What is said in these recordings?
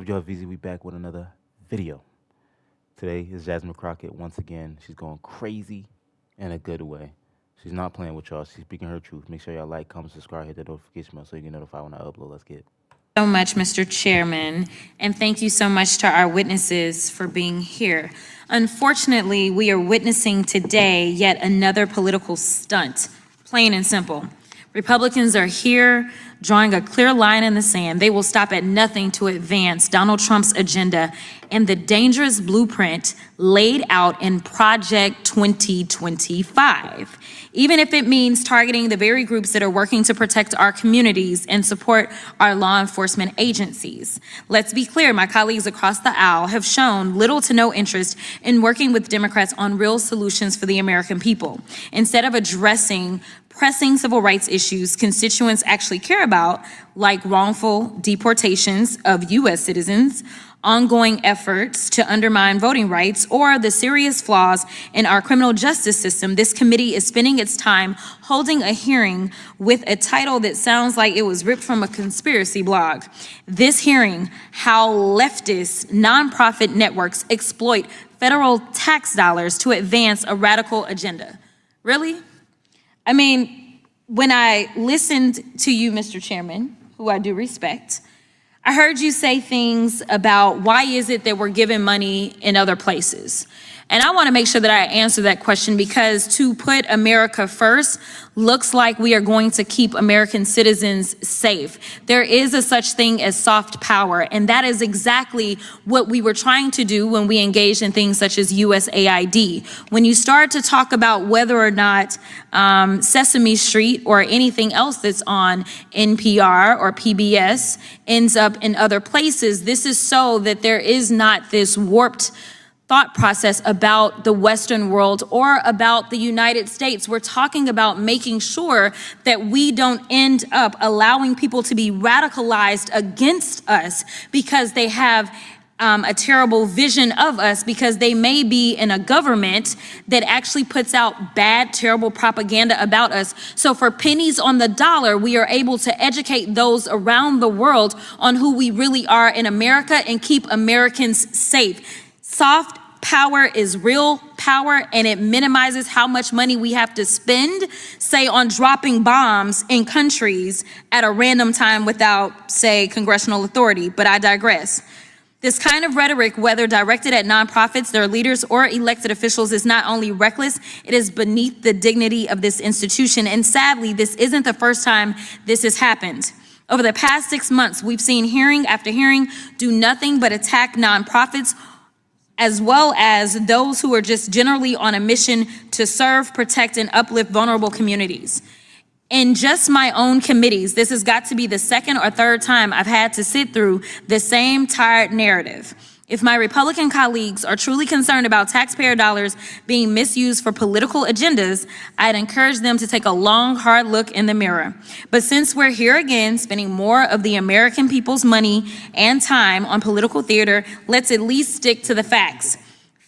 Y'all VZ, we back with another video. Today is Jasmine Crockett once again. She's going crazy in a good way. She's not playing with y'all. She's speaking her truth. Make sure y'all like, comment, subscribe, hit that notification bell so you get notified when I upload. Let's get it. So much, Mr. Chairman, and thank you so much to our witnesses for being here. Unfortunately, we are witnessing today yet another political stunt, plain and simple. Republicans are here drawing a clear line in the sand. They will stop at nothing to advance Donald Trump's agenda and the dangerous blueprint laid out in Project 2025, even if it means targeting the very groups that are working to protect our communities and support our law enforcement agencies. Let's be clear, my colleagues across the aisle have shown little to no interest in working with Democrats on real solutions for the American people. Instead of addressing pressing civil rights issues constituents actually care about, like wrongful deportations of U.S. citizens, ongoing efforts to undermine voting rights, or the serious flaws in our criminal justice system, this committee is spending its time holding a hearing with a title that sounds like it was ripped from a conspiracy blog. This hearing, How Leftist Nonprofit Networks Exploit Federal Tax Dollars to Advance a Radical Agenda. Really? I mean, when I listened to you, Mr. Chairman, who I do respect, I heard you say things about why is it that we're giving money in other places? And I want to make sure that I answer that question, because to put America first looks like we are going to keep American citizens safe. There is a such thing as soft power, and that is exactly what we were trying to do when we engaged in things such as USAID. When you start to talk about whether or not Sesame Street or anything else that's on NPR or PBS ends up in other places, this is so that there is not this warped thought process about the Western world or about the United States. We're talking about making sure that we don't end up allowing people to be radicalized against us because they have a terrible vision of us, because they may be in a government that actually puts out bad, terrible propaganda about us. So for pennies on the dollar, we are able to educate those around the world on who we really are in America and keep Americans safe. Soft power is real power, and it minimizes how much money we have to spend, say, on dropping bombs in countries at a random time without, say, congressional authority. But I digress. This kind of rhetoric, whether directed at nonprofits, their leaders, or elected officials, is not only reckless, it is beneath the dignity of this institution. And sadly, this isn't the first time this has happened. Over the past 6 months, we've seen hearing after hearing do nothing but attack nonprofits, as well as those who are just generally on a mission to serve, protect, and uplift vulnerable communities. In just my own committees, this has got to be the second or third time I've had to sit through the same tired narrative. If my Republican colleagues are truly concerned about taxpayer dollars being misused for political agendas, I'd encourage them to take a long, hard look in the mirror. But since we're here again, spending more of the American people's money and time on political theater, let's at least stick to the facts.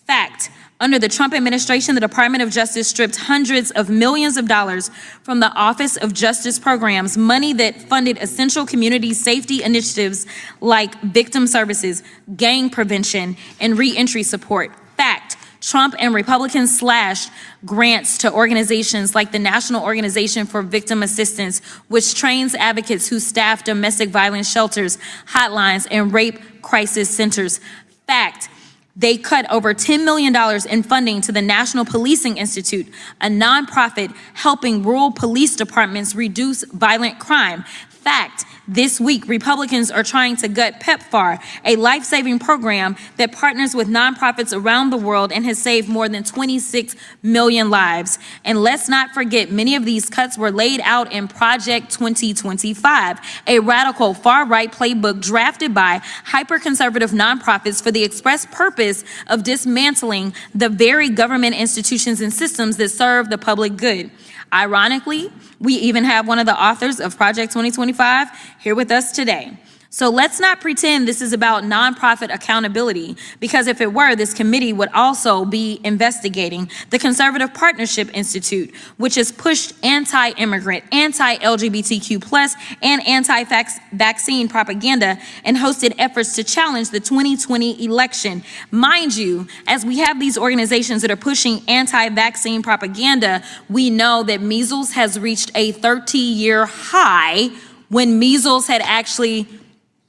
Fact. Under the Trump administration, the Department of Justice stripped hundreds of millions of dollars from the Office of Justice programs, money that funded essential community safety initiatives like victim services, gang prevention, and reentry support. Fact. Trump and Republicans slashed grants to organizations like the National Organization for Victim Assistance, which trains advocates who staff domestic violence shelters, hotlines, and rape crisis centers. Fact. They cut over $10 million in funding to the National Policing Institute, a nonprofit helping rural police departments reduce violent crime. Fact. This week, Republicans are trying to gut PEPFAR, a life-saving program that partners with nonprofits around the world and has saved more than 26 million lives. And let's not forget, many of these cuts were laid out in Project 2025, a radical far-right playbook drafted by hyper-conservative nonprofits for the express purpose of dismantling the very government institutions and systems that serve the public good. Ironically, we even have one of the authors of Project 2025 here with us today. So let's not pretend this is about nonprofit accountability, because if it were, this committee would also be investigating the Conservative Partnership Institute, which has pushed anti-immigrant, anti-LGBTQ+, and anti-vaccine propaganda and hosted efforts to challenge the 2020 election. Mind you, as we have these organizations that are pushing anti-vaccine propaganda, we know that measles has reached a 30-year high when measles had actually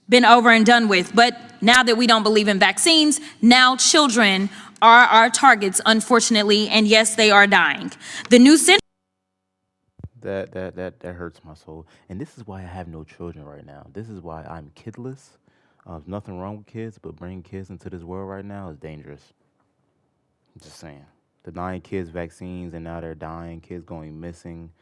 been over and done with. But now that we don't believe in vaccines, now children are our targets, unfortunately, and yes, they are dying. The new center. That hurts my soul. And this is why I have no children right now. This is why I'm kidless. There's nothing wrong with kids, but bringing kids into this world right now is dangerous. I'm just saying. Denying kids vaccines and now they're dying, kids going missing.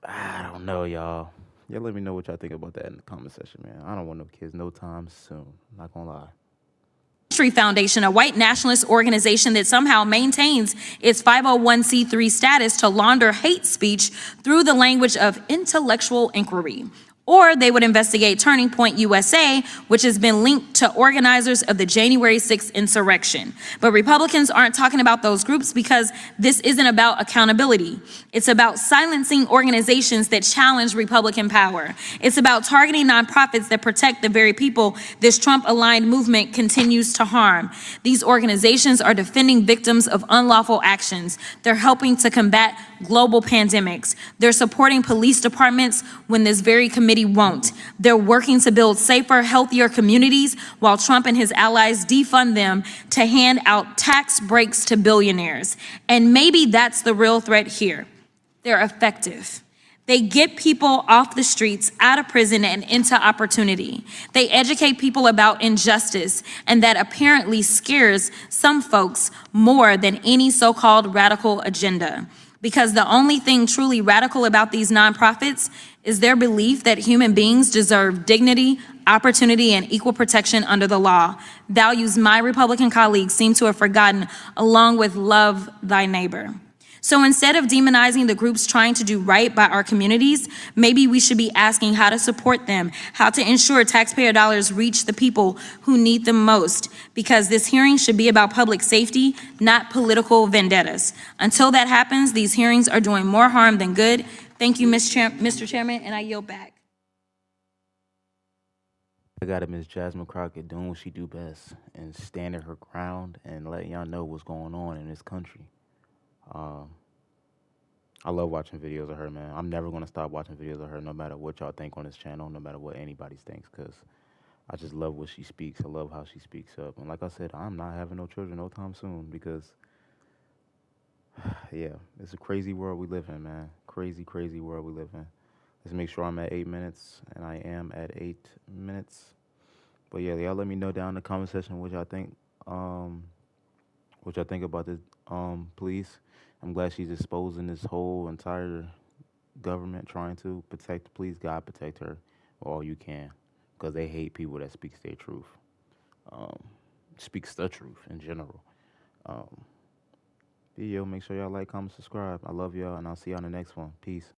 I don't know, y'all. Y'all let me know what y'all think about that in the comment section, man. I don't want no kids no time soon. Not gonna lie. Foundation, a white nationalist organization that somehow maintains its 501c3 status to launder hate speech through the language of intellectual inquiry. Or they would investigate Turning Point USA, which has been linked to organizers of the January 6th insurrection. But Republicans aren't talking about those groups because this isn't about accountability. It's about silencing organizations that challenge Republican power. It's about targeting nonprofits that protect the very people this Trump-aligned movement continues to harm. These organizations are defending victims of unlawful actions. They're helping to combat global pandemics. They're supporting police departments when this very committee won't. They're working to build safer, healthier communities while Trump and his allies defund them to hand out tax breaks to billionaires. And maybe that's the real threat here. They're effective. They get people off the streets, out of prison, and into opportunity. They educate people about injustice, and that apparently scares some folks more than any so-called radical agenda. Because the only thing truly radical about these nonprofits is their belief that human beings deserve dignity, opportunity, and equal protection under the law. Values my Republican colleagues seem to have forgotten, along with love thy neighbor. So instead of demonizing the groups trying to do right by our communities, maybe we should be asking how to support them, how to ensure taxpayer dollars reach the people who need them most, because this hearing should be about public safety, not political vendettas. Until that happens, these hearings are doing more harm than good. Thank you, Mr. Chairman, and I yield back. I got it, Miss Jasmine Crockett doing what she do best and standing her ground and letting y'all know what's going on in this country. I love watching videos of her, man. I'm never gonna stop watching videos of her, no matter what y'all think on this channel, no matter what anybody thinks, because I just love what she speaks. I love how she speaks up. And like I said, I'm not having no children no time soon because, yeah, it's a crazy world we live in, man. Crazy, crazy world we live in. Let's make sure I'm at 8 minutes, and I am at 8 minutes. But yeah, y'all let me know down in the comment section what y'all think. What y'all think about this, please. I'm glad she's exposing this whole entire government trying to protect the police. God protect her all you can, because they hate people that speaks their truth, um, speaks the truth in general. Video, make sure y'all like, comment, subscribe. I love y'all, and I'll see y'all in the next one. Peace.